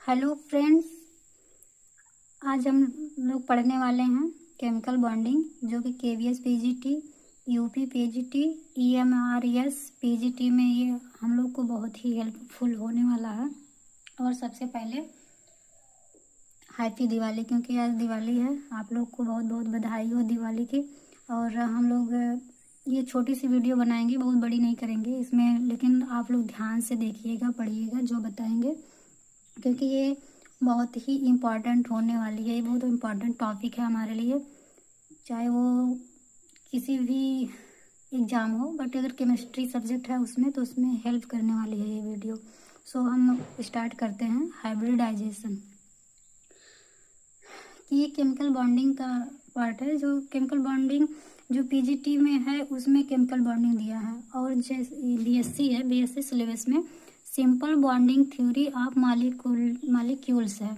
Hello friends, आज हम लोग पढ़ने वाले हैं केमिकल बॉन्डिंग, जो कि KVS PGT, UP PGT, EMRS PGT में ये हम लोग को बहुत ही हेल्पफुल होने वाला है। और सबसे पहले हैप्पी दिवाली, क्योंकि आज दिवाली है। आप लोग को बहुत बहुत बधाई हो दिवाली की। और हम लोग ये छोटी सी वीडियो बनाएंगे, बहुत बड़ी नहीं करेंगे इसमें, लेकिन आप लोग ध्यान से देखिएगा, पढ़िएगा जो बताएंगे, क्योंकि ये बहुत ही इम्पॉर्टेंट होने वाली है। ये बहुत इम्पॉर्टेंट टॉपिक है हमारे लिए, चाहे वो किसी भी एग्ज़ाम हो, बट अगर केमिस्ट्री सब्जेक्ट है उसमें, तो उसमें हेल्प करने वाली है ये वीडियो। सो हम स्टार्ट करते हैं हाइब्रिडाइजेशन। ये केमिकल बॉन्डिंग का पार्ट है। जो केमिकल बॉन्डिंग जो पीजीटी में है उसमें केमिकल बॉन्डिंग दिया है, और जैसे बीएससी है, बीएससी सिलेबस में simple bonding theory of molecules है,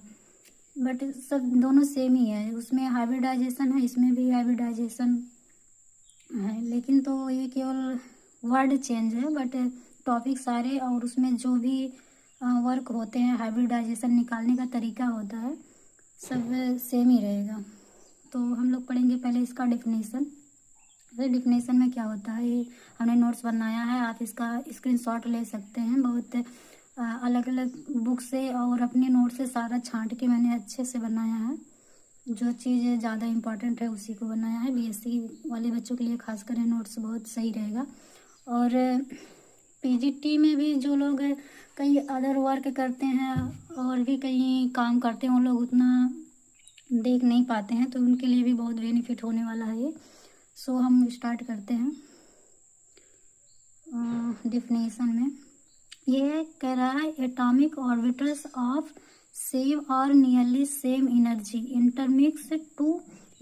बट सब दोनों सेम ही है। उसमें हाइब्रिडाइजेशन है, इसमें भी हाइब्रिडाइजेशन है, लेकिन तो ये केवल वर्ड चेंज है, बट टॉपिक सारे और उसमें जो भी वर्क होते हैं, हाइब्रिडाइजेशन निकालने का तरीका होता है, सब सेम ही रहेगा। तो हम लोग पढ़ेंगे पहले इसका डेफिनेशन। डिफिनेशन में क्या होता है, ये हमने नोट्स बनाया है, आप इसका स्क्रीनशॉट ले सकते हैं। बहुत अलग अलग बुक से और अपने नोट से सारा छांट के मैंने अच्छे से बनाया है। जो चीज़ ज़्यादा इम्पॉर्टेंट है उसी को बनाया है। बीएससी वाले बच्चों के लिए खासकर ये नोट्स बहुत सही रहेगा। और पीजीटी में भी जो लोग कई अदर वर्क करते हैं और भी कहीं काम करते हैं, वो लोग उतना देख नहीं पाते हैं, तो उनके लिए भी बहुत बेनिफिट होने वाला है ये। सो हम स्टार्ट करते हैं। डिफिनेशन में ये कह रहा है, एटॉमिक ऑर्बिटल्स ऑफ सेम और nearly same energy intermix to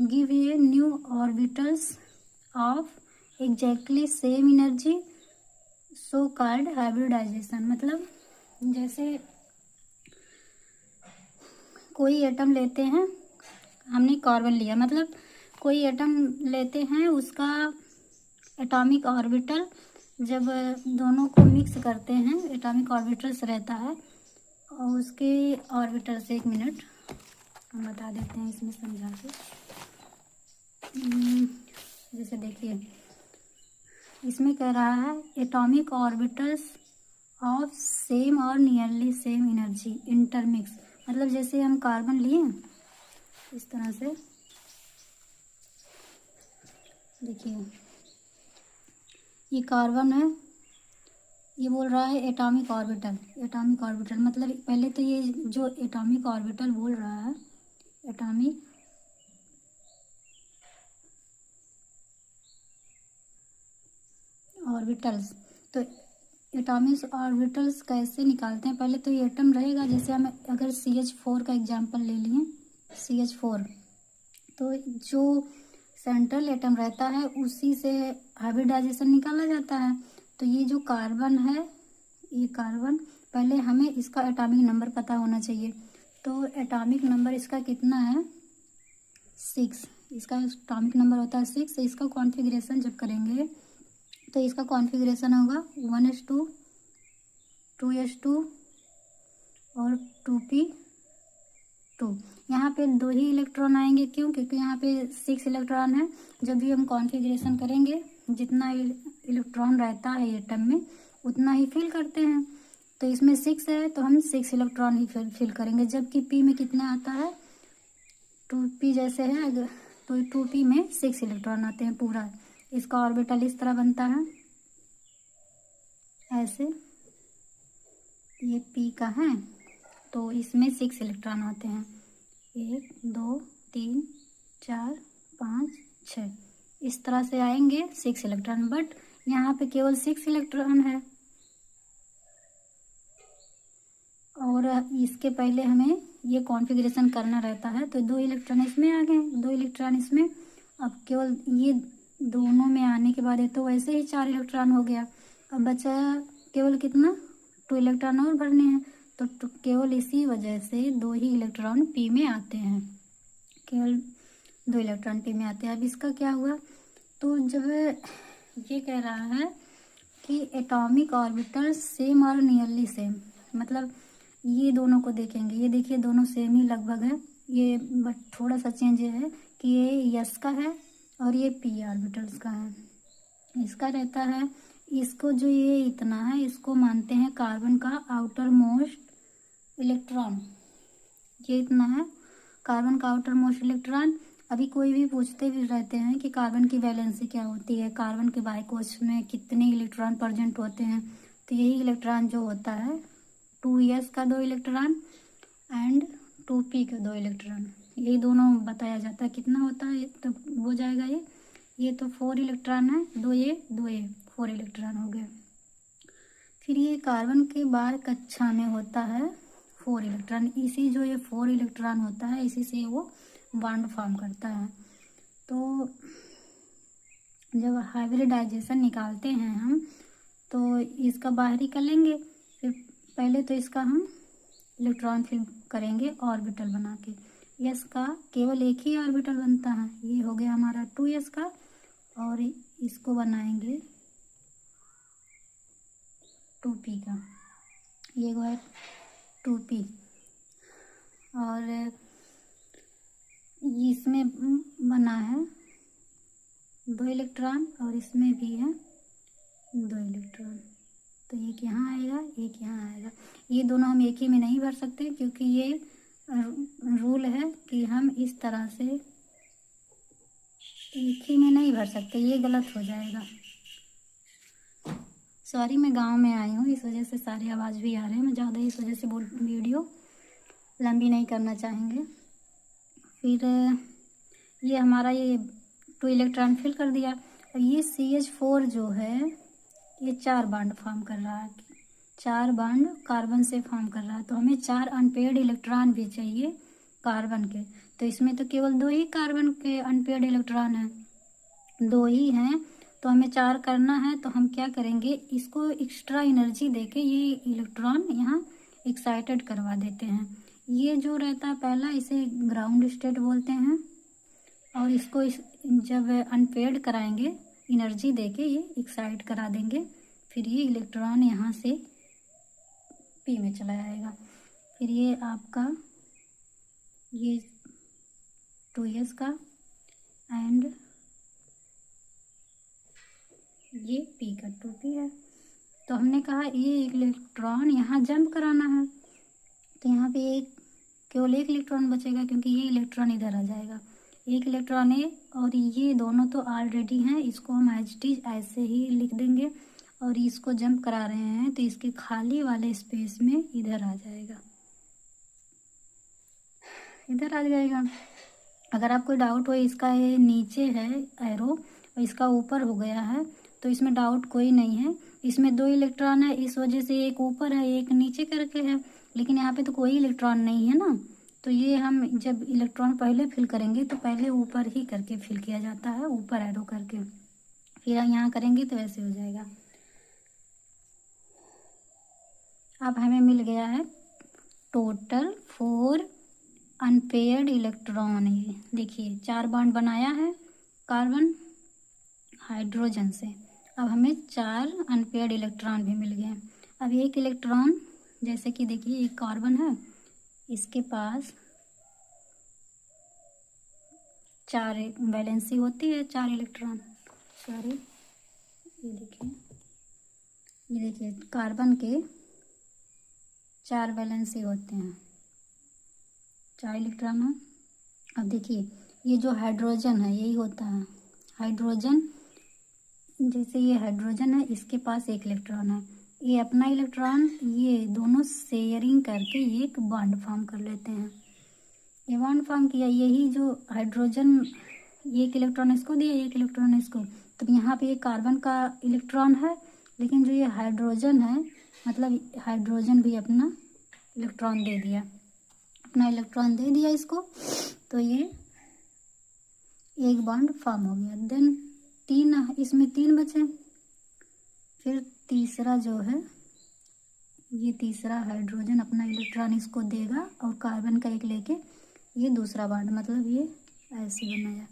give a new orbitals of exactly same energy, so called hybridization. मतलब जैसे कोई एटम लेते हैं, हमने कार्बन लिया, मतलब कोई एटम लेते हैं, उसका एटॉमिक ऑर्बिटल जब दोनों को मिक्स करते हैं, एटॉमिक ऑर्बिटल्स रहता है, और उसके ऑर्बिटल से, एक मिनट हम बता देते हैं इसमें समझा के। जैसे देखिए, इसमें कह रहा है एटॉमिक ऑर्बिटल्स ऑफ सेम और नियरली सेम एनर्जी इंटरमिक्स। मतलब जैसे हम कार्बन लिए इस तरह से, देखिए ये कार्बन है, ये बोल रहा है एटॉमिक ऑर्बिटल। एटॉमिक ऑर्बिटल मतलब पहले तो ये जो एटॉमिक ऑर्बिटल बोल रहा है, एटॉमिक ऑर्बिटल्स, तो एटॉमिक ऑर्बिटल्स कैसे निकालते हैं। पहले तो ये एटम रहेगा, जैसे हम अगर CH4 का एग्जांपल ले लिए, CH4, तो जो सेंट्रल एटम रहता है उसी से हाइब्रिडाइजेशन निकाला जाता है। तो ये जो कार्बन है, ये कार्बन, पहले हमें इसका एटॉमिक नंबर पता होना चाहिए। तो एटॉमिक नंबर इसका कितना है, 6। इसका एटॉमिक नंबर होता है 6। इसका कॉन्फ़िगरेशन जब करेंगे तो इसका कॉन्फ़िगरेशन होगा 1s2, 2s2 और 2p2। यहाँ पे 2 ही इलेक्ट्रॉन आएंगे, क्यों? क्योंकि यहाँ पे 6 इलेक्ट्रॉन है। जब भी हम कॉन्फ़िगरेशन करेंगे, जितना इलेक्ट्रॉन रहता है एटम में उतना ही फिल करते हैं। तो इसमें 6 है तो हम 6 इलेक्ट्रॉन ही फिल करेंगे। जबकि p में कितना आता है, 2p जैसे है, अगर तो 2p में 6 इलेक्ट्रॉन आते हैं पूरा। इसका ऑर्बिटल इस तरह बनता है, ऐसे, ये p का है, तो इसमें 6 इलेक्ट्रॉन आते हैं, 1 2 3 4 5 6, इस तरह से आएंगे 6 इलेक्ट्रॉन। बट यहाँ पे केवल 6 इलेक्ट्रॉन है, और इसके पहले हमें ये कॉन्फ़िगरेशन करना रहता है। तो 2 इलेक्ट्रॉन इसमें आ गए, 2 इलेक्ट्रॉन इसमें। अब केवल ये दोनों में आने के बाद ये तो वैसे ही 4 इलेक्ट्रॉन हो गया। अब बचा केवल कितना, 2 इलेक्ट्रॉन और भरने हैं। तो केवल इसी वजह से 2 ही इलेक्ट्रॉन p में आते हैं, केवल 2 इलेक्ट्रॉन p में आते हैं। अब इसका क्या हुआ, तो जब ये कह रहा है कि एटॉमिक ऑर्बिटल सेम और नियरली सेम, मतलब ये दोनों को देखेंगे, ये देखिए दोनों सेम ही लगभग है, ये बट थोड़ा सा चेंज ये है कि ये यस का है और ये पी ऑर्बिटल्स का है। इसका रहता है, इसको जो ये इतना है इसको मानते हैं कार्बन का आउटर मोस्ट इलेक्ट्रॉन, ये इतना है कार्बन का आउटर मोस्ट इलेक्ट्रॉन। अभी कोई भी पूछते भी रहते हैं कि कार्बन की वैलेंसी क्या होती है, कार्बन के बाइकोश में कितने इलेक्ट्रॉन प्रेजेंट होते हैं, तो यही इलेक्ट्रॉन जो होता है 2s का 2 इलेक्ट्रॉन एंड 2p का 2 इलेक्ट्रॉन, यही दोनों बताया जाता है कितना होता है, तो हो जाएगा ये तो 4 इलेक्ट्रॉन है, 2a 4 इलेक्ट्रॉन हो गए। फिर ये कार्बन के बार कक्षा में होता है 4 इलेक्ट्रॉन, इसी जो ये 4 इलेक्ट्रॉन होता है इसी से वो बॉन्ड फॉर्म करता है। तो जब हाइब्रिडाइजेशन निकालते हैं हम तो इसका बाहरी कर लेंगे, फिर पहले तो इसका हम इलेक्ट्रॉन फिल करेंगे ऑर्बिटल बना के, यस का केवल एक ही ऑर्बिटल बनता है, ये हो गया हमारा 2s का, और इसको बनाएंगे 2p का, ये है 2p, और इसमें बना है 2 इलेक्ट्रॉन और इसमें भी है 2 इलेक्ट्रॉन, तो एक यहाँ आएगा एक यहाँ आएगा। ये दोनों हम एक ही में नहीं भर सकते क्योंकि ये रूल है कि हम इस तरह से एक ही में नहीं भर सकते, ये गलत हो जाएगा। सॉरी, मैं गांव में आई हूँ, इस वजह से सारी आवाज़ भी आ रहे हैं, मैं ज़्यादा इस वजह से वीडियो लंबी नहीं करना चाहेंगे। फिर ये हमारा ये 2 इलेक्ट्रॉन फिल कर दिया, और ये CH4 जो है ये 4 बॉन्ड फॉर्म कर रहा है, 4 बॉन्ड कार्बन से फॉर्म कर रहा है, तो हमें 4 अनपेयर्ड इलेक्ट्रॉन भी चाहिए कार्बन के, तो इसमें तो केवल 2 ही कार्बन के अनपेयर्ड इलेक्ट्रॉन हैं, 2 ही हैं, तो हमें 4 करना है, तो हम क्या करेंगे, इसको एक्स्ट्रा एनर्जी देके ये इलेक्ट्रॉन यहाँ एक्साइटेड करवा देते हैं। ये जो रहता है पहला, इसे ग्राउंड स्टेट बोलते हैं, और इसको जब अनपेयर्ड कराएंगे एनर्जी देके ये एक्साइट करा देंगे, फिर ये इलेक्ट्रॉन यहाँ से p में चला जाएगा, फिर ये आपका ये 2s का एंड ये p का 2p है। तो हमने कहा ये इलेक्ट्रॉन यहाँ जंप कराना है, तो यहाँ पे केवल एक इलेक्ट्रॉन बचेगा क्योंकि ये इलेक्ट्रॉन इधर आ जाएगा, एक इलेक्ट्रॉन है, और ये दोनों तो ऑलरेडी हैं, इसको हम एज इट इज ऐसे ही लिख देंगे, और इसको जंप करा रहे हैं तो इसके खाली वाले स्पेस में इधर आ जाएगा, इधर आ जाएगा। अगर आपको डाउट हो इसका ये नीचे है एरो और इसका ऊपर हो गया है, तो इसमें डाउट कोई नहीं है, इसमें 2 इलेक्ट्रॉन है, इस वजह से एक ऊपर है एक नीचे करके है, लेकिन यहाँ पे तो कोई इलेक्ट्रॉन नहीं है ना, तो ये हम जब इलेक्ट्रॉन पहले फिल करेंगे तो पहले ऊपर ही करके फिल किया जाता है, ऊपर एरो करके, फिर यहाँ करेंगे तो ऐसे हो जाएगा। अब हमें मिल गया है टोटल 4 अनपेयर्ड इलेक्ट्रॉन, ये देखिए 4 बॉन्ड बनाया है कार्बन हाइड्रोजन से, अब हमें 4 अनपेयर्ड इलेक्ट्रॉन भी मिल गए। अब एक इलेक्ट्रॉन, जैसे कि देखिए एक कार्बन है, इसके पास 4 वैलेंसी होती है, 4 इलेक्ट्रॉन, सॉरी ये देखिए कार्बन के 4 वैलेंसी होते हैं, 4 इलेक्ट्रॉन है। अब देखिए ये जो हाइड्रोजन है यही होता है, हाइड्रोजन, जैसे ये हाइड्रोजन है इसके पास 1 इलेक्ट्रॉन है, ये अपना इलेक्ट्रॉन, ये दोनों शेयरिंग करके एक बॉन्ड फॉर्म कर लेते हैं, ये बॉन्ड फॉर्म किया, यही जो हाइड्रोजन 1 इलेक्ट्रॉन इसको दिया 1 इलेक्ट्रॉन इसको, तो यहाँ पे ये कार्बन का इलेक्ट्रॉन है, लेकिन जो ये हाइड्रोजन है मतलब हाइड्रोजन भी अपना इलेक्ट्रॉन दे दिया, अपना इलेक्ट्रॉन दे दिया इसको, तो ये एक बॉन्ड फॉर्म हो गया। देन 3, इसमें 3 बचे, फिर तीसरा जो है ये तीसरा हाइड्रोजन अपना इलेक्ट्रॉन इसको देगा और कार्बन का एक लेके ये दूसरा बॉन्ड, मतलब ये ऐसे बनाया,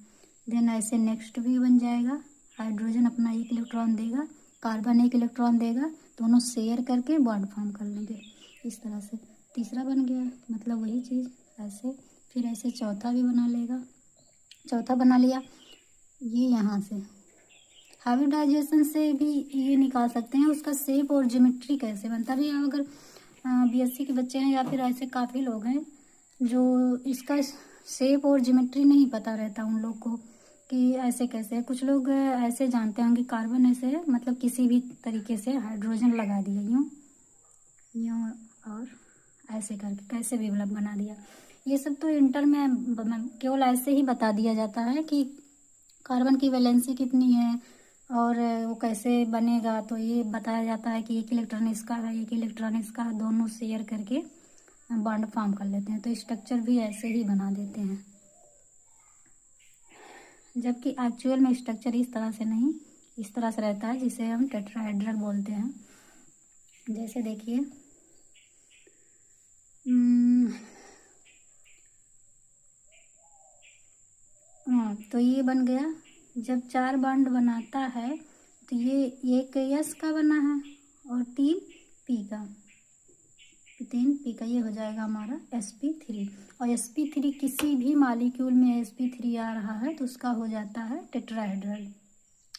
देन ऐसे नेक्स्ट भी बन जाएगा, हाइड्रोजन अपना 1 इलेक्ट्रॉन देगा, कार्बन 1 इलेक्ट्रॉन देगा, दोनों शेयर करके बॉन्ड फॉर्म कर लेंगे इस तरह से तीसरा बन गया, मतलब वही चीज़ ऐसे, फिर ऐसे चौथा भी बना लेगा। चौथा बना लिया, ये यहाँ से हाइब्रिडाइजेशन से भी ये निकाल सकते हैं उसका शेप और ज्योमेट्री कैसे बनता है। अभी अगर बीएससी के बच्चे हैं या फिर ऐसे काफ़ी लोग हैं जो इसका शेप और ज्योमेट्री नहीं पता रहता उन लोग को कि ऐसे कैसे है। कुछ लोग ऐसे जानते होंगे कार्बन ऐसे है, मतलब किसी भी तरीके से हाइड्रोजन लगा दिया यूँ और ऐसे करके कैसे भी बना दिया। ये सब तो इंटर में केवल ऐसे ही बता दिया जाता है कि कार्बन की वैलेंसी कितनी है और वो कैसे बनेगा, तो ये बताया जाता है कि एक इलेक्ट्रॉन इसका है, एक इलेक्ट्रॉन इसका है, दोनों शेयर करके बॉन्ड फॉर्म कर लेते हैं। तो स्ट्रक्चर भी ऐसे ही बना देते हैं, जबकि एक्चुअल में स्ट्रक्चर इस तरह से नहीं, इस तरह से रहता है जिसे हम टेट्राहेड्रल बोलते हैं। जैसे देखिए तो ये बन गया। जब 4 बॉन्ड बनाता है तो ये एक S का बना है और 3 P का, ये हो जाएगा हमारा sp3। और sp3 किसी भी मॉलिक्यूल में sp3 आ रहा है तो उसका हो जाता है टेट्राहेड्रल।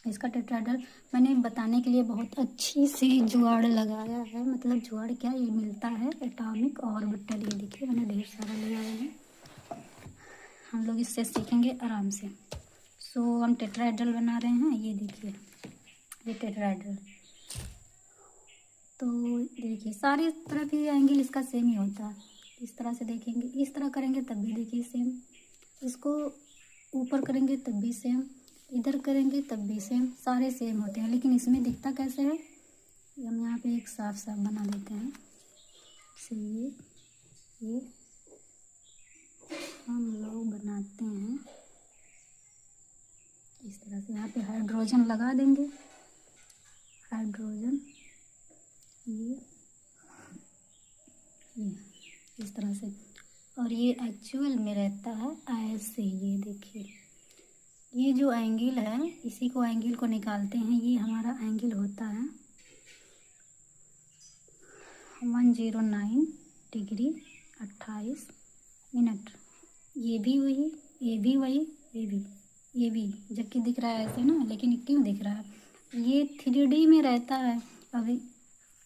इसका टेट्राहेड्रल मैंने बताने के लिए बहुत अच्छी सी जुगाड़ लगाया है, मतलब जुगाड़ क्या, ये मिलता है एटॉमिक ऑर्बिटल। ये देखिए मैंने ढेर सारा ले आया है, हम लोग इससे सीखेंगे आराम से। सो हम टेट्राहेड्रल बना रहे हैं, ये देखिए ये टेट्राहेड्रल। तो देखिए सारी तरफ ये एंगल इसका सेम ही होता है। इस तरह से देखेंगे, इस तरह करेंगे तब भी देखिए सेम, इसको ऊपर करेंगे तब भी सेम, इधर करेंगे तब भी सेम, सारे सेम होते हैं। लेकिन इसमें दिखता कैसे है, हम यहाँ पे एक साफ साफ बना देते हैं। से ये हम लोग बनाते हैं इस तरह से। यहाँ पे हाइड्रोजन लगा देंगे, हाइड्रोजन ये इस तरह से। और ये एक्चुअल में रहता है ऐसे, ये देखिए ये जो एंगल है, इसी को एंगल को निकालते हैं। ये हमारा एंगल होता है 109 डिग्री 28 मिनट। ये भी वही, ये भी वही, ये भी जबकि दिख रहा है ऐसे ना, लेकिन क्यों दिख रहा है, ये 3D में रहता है। अभी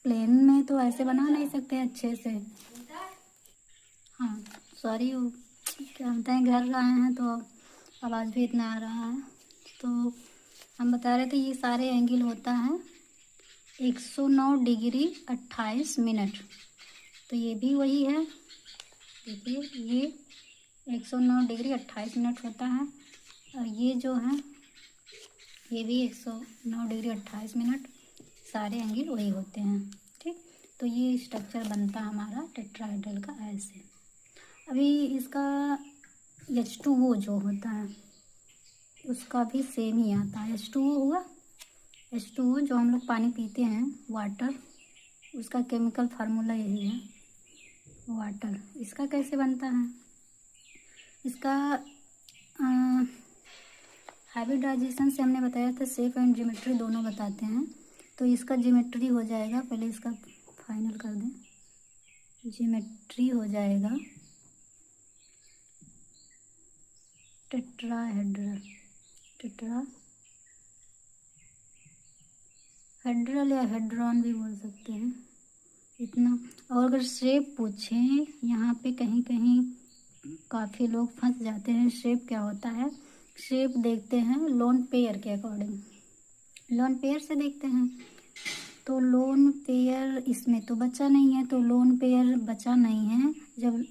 प्लेन में तो ऐसे बना नहीं सकते अच्छे से। हाँ सॉरी, वो क्या बोलते हैं, घर आए हैं तो आवाज़ भी इतना आ रहा है। तो हम बता रहे थे ये सारे एंगल होता है 109 डिग्री 28 मिनट। तो ये भी वही है, देखिए ये 109 डिग्री 28 मिनट होता है। और ये जो है ये भी 109 डिग्री 28 मिनट, सारे एंगल वही होते हैं। ठीक, तो ये स्ट्रक्चर बनता है हमारा टेट्राहेड्रल का ऐसे। अभी इसका H2O जो होता है उसका भी सेम ही आता है। H2O हुआ, H2O जो हम लोग पानी पीते हैं, वाटर, उसका केमिकल फार्मूला यही है वाटर। इसका कैसे बनता है, इसका हाइब्रिडाइजेशन से हमने बताया था, शेप एंड ज्योमेट्री दोनों बताते हैं। तो इसका ज्योमेट्री हो जाएगा, पहले इसका फाइनल कर दें, ज्योमेट्री हो जाएगा टेट्राहेड्रल, टेट्राहेड्रल या हेड्रॉन भी बोल सकते हैं इतना। और अगर शेप पूछें, यहाँ पे कहीं कहीं काफ़ी लोग फंस जाते हैं। शेप क्या होता है, शेप देखते हैं लोन पेयर के अकॉर्डिंग, लोन पेयर से देखते हैं। तो लोन पेयर इसमें तो बचा नहीं है, तो लोन पेयर बचा नहीं है। जब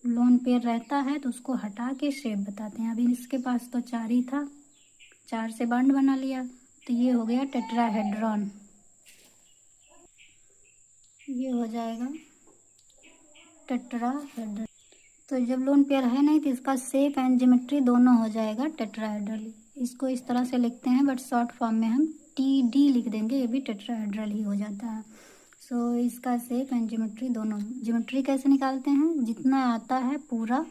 लोन पेयर रहता है तो उसको हटा के शेप बताते हैं। अभी इसके पास तो 4 ही था, 4 से बॉन्ड बना लिया, तो ये हो गया टेट्राहेड्रॉन, ये हो जाएगा टेट्राहेड्रल। तो जब लोन पेयर है नहीं तो इसका शेप एंड ज्योमेट्री दोनों हो जाएगा टेट्राहेड्रल। इसको इस तरह से लिखते हैं, बट शॉर्ट फॉर्म में हम TD लिख देंगे, ये भी टेट्राहेड्रल ही हो जाता है। सो इसका शेप एंड ज्योमेट्री दोनों। ज्योमेट्री कैसे निकालते हैं, जितना आता है पूरा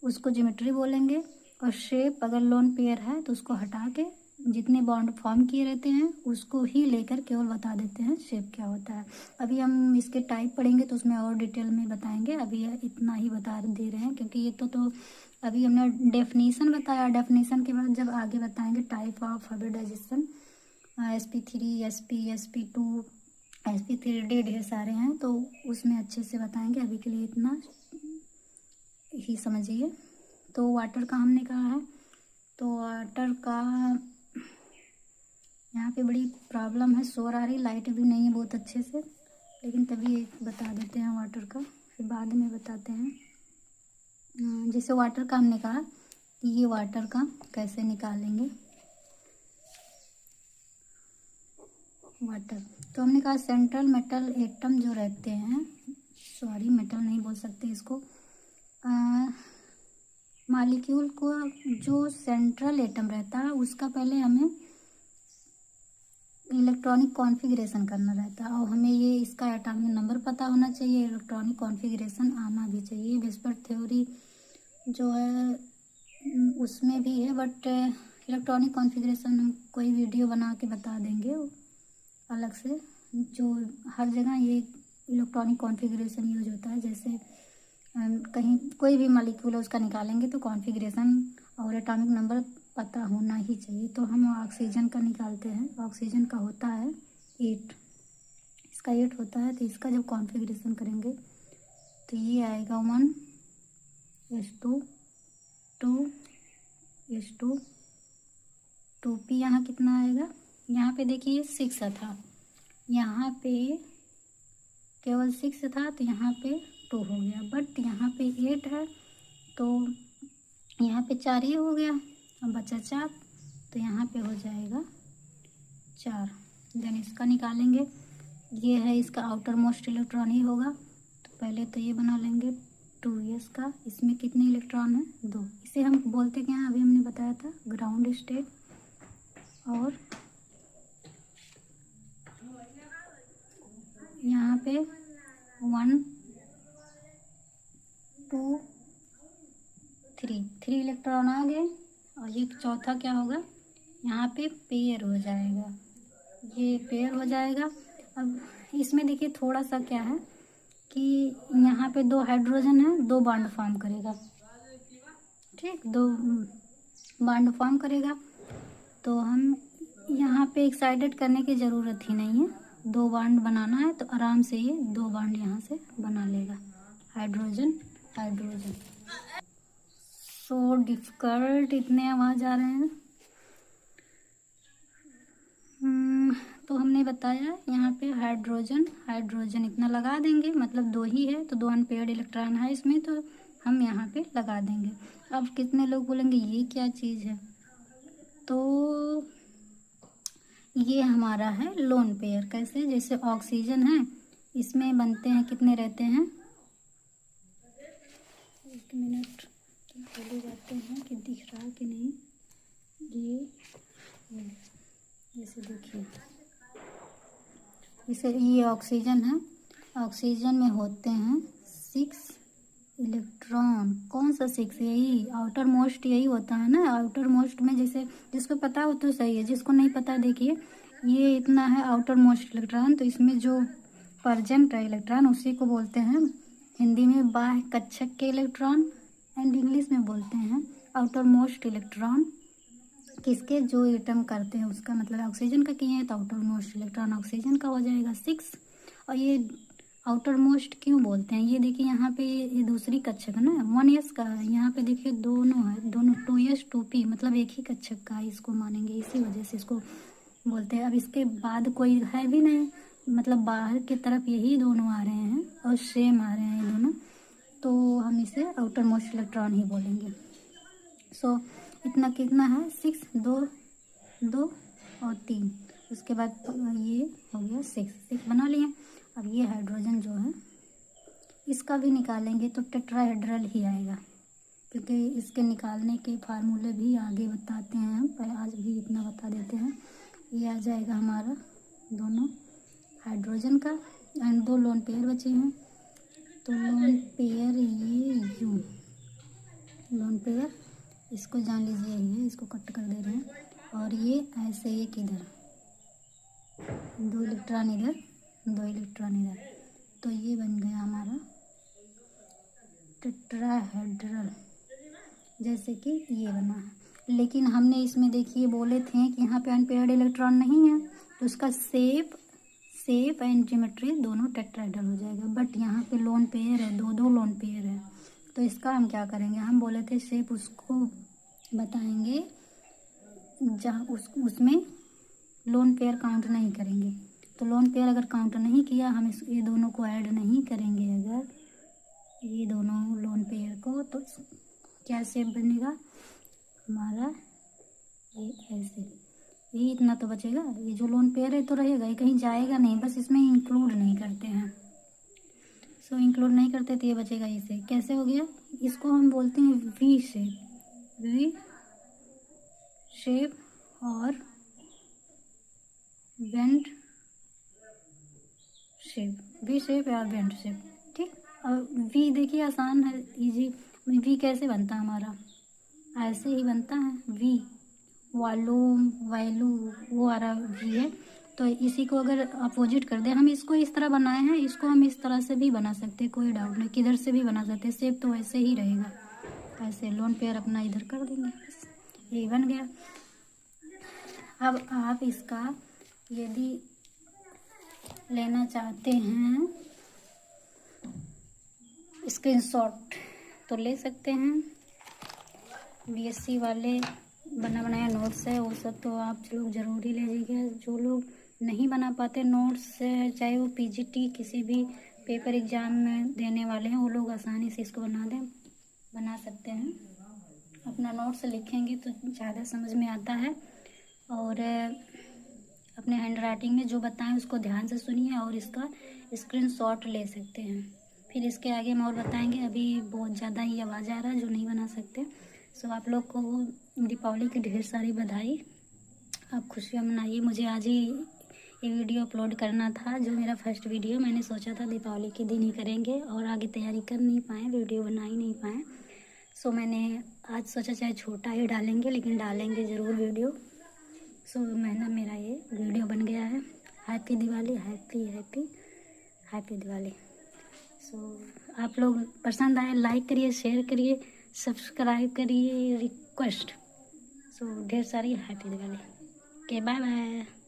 उसको ज्योमेट्री बोलेंगे, और शेप अगर लोन पेयर है तो उसको हटा के जितने बॉन्ड फॉर्म किए रहते हैं उसको ही लेकर केवल बता देते हैं शेप क्या होता है। अभी हम इसके टाइप पढ़ेंगे तो उसमें और डिटेल में बताएंगे, अभी इतना ही बता दे रहे हैं क्योंकि ये तो अभी हमने डेफिनेशन बताया। डेफिनेशन के बाद जब आगे बताएंगे type of hybridisation, sp3, sp2, sp3d ढेर सारे हैं तो उसमें अच्छे से बताएंगे। अभी के लिए इतना ही समझिए। तो वाटर का हमने कहा है, तो वाटर का यहाँ पे बड़ी प्रॉब्लम है, शोर आ रही, लाइट भी नहीं है बहुत अच्छे से, लेकिन तभी बता देते हैं वाटर का, फिर बाद में बताते हैं। जैसे वाटर का हमने कहा, ये वाटर का कैसे निकालेंगे वाटर। तो हमने कहा सेंट्रल मेटल एटम जो रहते हैं, सॉरी मेटल नहीं बोल सकते इसको, मॉलिक्यूल को जो सेंट्रल एटम रहता है उसका पहले हमें इलेक्ट्रॉनिक कॉन्फ़िगरेशन करना रहता है और हमें ये इसका एटॉमिक नंबर पता होना चाहिए, इलेक्ट्रॉनिक कॉन्फ़िगरेशन आना भी चाहिए। वेस्पर थ्योरी जो है उसमें भी है, बट इलेक्ट्रॉनिक कॉन्फ़िगरेशन हम कोई वीडियो बना के बता देंगे अलग से। जो हर जगह ये इलेक्ट्रॉनिक कॉन्फ़िगरेशन यूज होता है, जैसे कहीं कोई भी मॉलिक्यूल है उसका निकालेंगे तो कॉन्फ़िगरेशन और एटॉमिक नंबर पता होना ही चाहिए। तो हम ऑक्सीजन का निकालते हैं, ऑक्सीजन का होता है 8, इसका 8 होता है, तो इसका जब कॉन्फ़िगरेशन करेंगे तो ये आएगा 1s2 2s2 2p। यहाँ कितना आएगा, यहाँ पे देखिए 6 था, यहाँ पे केवल 6 था तो यहाँ पे 2 हो गया, बट यहाँ पे 8 है तो यहाँ पे 4 ही हो गया, अब बचा 4 तो यहाँ पे हो जाएगा 4। देन इसका निकालेंगे, ये है इसका आउटर मोस्ट इलेक्ट्रॉन ही होगा, तो पहले तो ये बना लेंगे 2s का, इसमें कितने इलेक्ट्रॉन है 2, इसे हम बोलते क्या हैं, अभी हमने बताया था ग्राउंड स्टेट। और यहाँ पे 1 2 3 इलेक्ट्रॉन आ गए, और ये चौथा क्या होगा, यहाँ पे पेयर हो जाएगा, ये पेयर हो जाएगा। अब इसमें देखिए थोड़ा सा क्या है कि यहाँ पे 2 हाइड्रोजन है, 2 बॉन्ड फॉर्म करेगा, ठीक, 2 बॉन्ड फॉर्म करेगा, तो हम यहाँ पे एक्साइटेड करने की ज़रूरत ही नहीं है, 2 बॉन्ड बनाना है तो आराम से ये 2 बॉन्ड यहाँ से बना लेगा, हाइड्रोजन हाइड्रोजन। सो डिफ़िकल्ट, इतने आवाज़ आ रहे हैं। तो हमने बताया यहाँ पे हाइड्रोजन हाइड्रोजन इतना लगा देंगे, मतलब 2 ही है तो 2 अनपेयर्ड इलेक्ट्रॉन है इसमें, तो हम यहाँ पे लगा देंगे। अब कितने लोग बोलेंगे ये क्या चीज़ है, तो ये हमारा है लोन पेयर। कैसे, जैसे ऑक्सीजन है, इसमें बनते हैं कितने रहते हैं, 1 मिनट तो चले जाते हैं कि दिख रहा कि नहीं, ये जैसे देखिए इसे, ये ऑक्सीजन है, ऑक्सीजन में होते हैं 6 इलेक्ट्रॉन। कौन सा 6, यही आउटर मोस्ट यही होता है ना, आउटर मोस्ट में जैसे जिसको पता हो तो सही है, जिसको नहीं पता देखिए ये इतना है आउटर मोस्ट इलेक्ट्रॉन, तो इसमें जो प्रेजेंट है इलेक्ट्रॉन उसी को बोलते हैं हिंदी में बाह्य कक्षक के इलेक्ट्रॉन, एंड इंग्लिश में बोलते हैं आउटर मोस्ट इलेक्ट्रॉन। किसके, जो एटम करते हैं उसका, मतलब ऑक्सीजन का किए हैं तो आउटर मोस्ट इलेक्ट्रॉन ऑक्सीजन का हो जाएगा 6। और ये आउटर मोस्ट क्यों बोलते हैं, ये देखिए यहाँ पे ये दूसरी कक्षक है ना, 1s का है, यहाँ पे देखिए दोनों है, दोनों 2s 2p, मतलब एक ही कक्षक का है, इसको मानेंगे, इसी वजह से इसको बोलते हैं। अब इसके बाद कोई है भी नहीं, मतलब बाहर की तरफ यही दोनों आ रहे हैं और सेम आ रहे हैं ये दोनों, तो हम इसे आउटर मोस्ट इलेक्ट्रॉन ही बोलेंगे। सो इतना कितना है 6, 2 और 3, उसके बाद ये हो गया 6 बना लिए। अब ये हाइड्रोजन जो है इसका भी निकालेंगे तो टेट्राहेड्रल ही आएगा, क्योंकि इसके निकालने के फार्मूले भी आगे बताते हैं हम, पर आज भी इतना बता देते हैं। ये आ जाएगा हमारा दोनों हाइड्रोजन का, एंड 2 लोन पेयर बचे हैं, तो लोन पेयर ये लोन पेयर, इसको जान लीजिए ये, इसको कट कर दे रहे हैं, और ये ऐसे एक इधर, 2 इलेक्ट्रॉन इधर, 2 इलेक्ट्रॉन इधर। तो ये बन गया हमारा टेट्राहेड्रल, जैसे कि ये बना है। लेकिन हमने इसमें देखिए बोले थे कि यहाँ पे अनपेयर्ड इलेक्ट्रॉन नहीं है, तो उसका शेप एंड ज्योमेट्री दोनों टेट्राहेड्रल हो जाएगा। बट यहाँ पे लोन पेयर है, 2 लोन पेयर है, तो इसका हम क्या करेंगे, हम बोले थे शेप उसको बताएंगे जहाँ उसमें लोन पेयर काउंट नहीं करेंगे। तो लोन पेयर अगर काउंट नहीं किया, हम ये दोनों को ऐड नहीं करेंगे, अगर ये दोनों लोन पेयर को, तो क्या शेप बनेगा हमारा, ये ऐसे। ये इतना तो बचेगा, ये जो लोन पेयर है तो रहेगा, ये कहीं जाएगा नहीं, बस इसमें इंक्लूड नहीं करते हैं। सो इंक्लूड नहीं करते तो ये बचेगा। इसे कैसे हो गया, इसको हम बोलते हैं वी शेप और बेंड शेप, वी शेप या बेंड शेप, ठीक। और वी देखिए आसान है, इजी। वी कैसे बनता है हमारा, ऐसे ही बनता है वी, वॉल्यूम वैल्यू वो आ रहा वी है। तो इसी को अगर अपोजिट कर दें, हम इसको इस तरह बनाए हैं, इसको हम इस तरह से भी बना सकते हैं, कोई डाउट नहीं, किधर से भी बना सकते हैं, शेप तो ऐसे ही रहेगा। ऐसे लोन पेयर अपना इधर कर देंगे, बस ये बन गया। अब आप इसका यदि लेना चाहते हैं स्क्रीनशॉट तो ले सकते हैं। बीएससी वाले बना बनाया नोट्स है, वो सब तो आप लोग ज़रूर ही ले लीजिएगा। जो लोग नहीं बना पाते नोट्स, चाहे वो पीजीटी किसी भी पेपर एग्ज़ाम में देने वाले हैं, वो लोग आसानी से इसको बना सकते हैं। अपना नोट्स लिखेंगे तो ज़्यादा समझ में आता है। और अपने हैंड राइटिंग में जो बताएं उसको ध्यान से सुनिए और इसका स्क्रीनशॉट ले सकते हैं। फिर इसके आगे हम और बताएंगे। अभी बहुत ज़्यादा ही आवाज़ आ रहा है जो नहीं बना सकते। सो आप लोग को दीपावली की ढेर सारी बधाई, आप खुशियाँ मनाइए। मुझे आज ही ये वीडियो अपलोड करना था, जो मेरा फर्स्ट वीडियो, मैंने सोचा था दीपावली के दिन ही करेंगे और आगे तैयारी कर नहीं पाए, वीडियो बना ही नहीं पाए। सो मैंने आज सोचा चाहे छोटा ही डालेंगे, लेकिन डालेंगे ज़रूर वीडियो। सो मेरा ये वीडियो बन गया है। Happy Diwali, happy Diwali. So आप लोग पसंद आए लाइक करिए, शेयर करिए, सब्सक्राइब करिए, रिक्वेस्ट। सो ढेर सारी happy Diwali. Okay, bye bye.